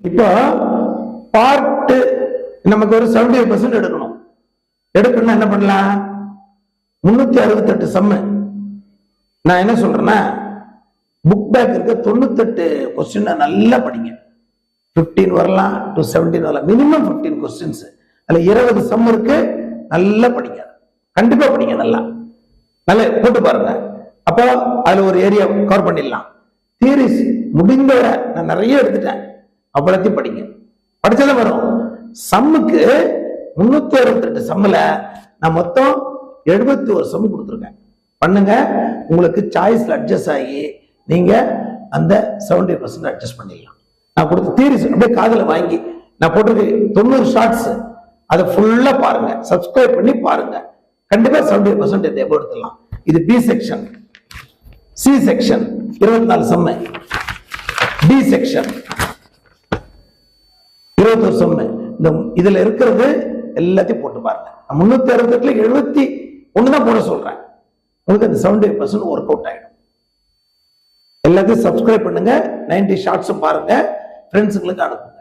இப்போ பார்ட் நமக்கு ஒரு 75% எடுக்கணும். எடுக்கணும்னா என்ன பண்ணலாம்? 368 சம்மு. நான் என்ன சொல்றேன்னா, புக் பேக் இருக்க 98 கொஸ்டின் நல்லா படிங்க. 15 வரலாம் டு 17 வரலாம், மினிமம் 15 கொஸ்டின்ஸ். அதுல 20 சம் இருக்கு, நல்லா படிங்க. கண்டிப்பா படிங்க, நல்லா போட்டு பாருங்க. அப்போ அதுல ஒரு ஏரியா கவர் பண்ணிடலாம். தியரிஸ் முடிந்தவரை நான் நிறைய எடுத்துட்டேன், அவ்வளோத்தையும் படிங்க. படிச்சதான் வரும். சம்முக்கு 368 சம்முல நான் மொத்தம் 71 சம் கொடுத்துருக்கேன். பண்ணுங்க, உங்களுக்கு சாய்ஸ்ல அட்ஜஸ்ட் ஆகி நீங்க அந்த 70% அட்ஜஸ்ட் பண்ணிடலாம். நான் கொடுத்த தியரிஸ் அப்படியே காதுல வாங்கி நான் போட்டிருக்க 90 ஷார்ட்ஸ், அதை ஃபுல்லா பாருங்க, சப்ஸ்கிரைப் பண்ணி பாருங்க. கண்டிப்பா 70% எடுத்துடலாம். இது பி செக்ஷன். சி செக்ஷன் 24 சம்மு, டி செக்ஷன் 21 சம்மு. இந்த இதுல இருக்கிறது எல்லாத்தையும் போட்டு பாருங்க. 368ல 71 தான் போட சொல்றேன். உங்களுக்கு அந்த 70% ஒர்க் அவுட் ஆயிடும். எல்லாத்தையும் சப்ஸ்கிரைப் பண்ணுங்க, 90 ஷார்ட்ஸும் பாருங்க, ஃப்ரெண்ட்ஸுங்களுக்கு அனுப்புங்க.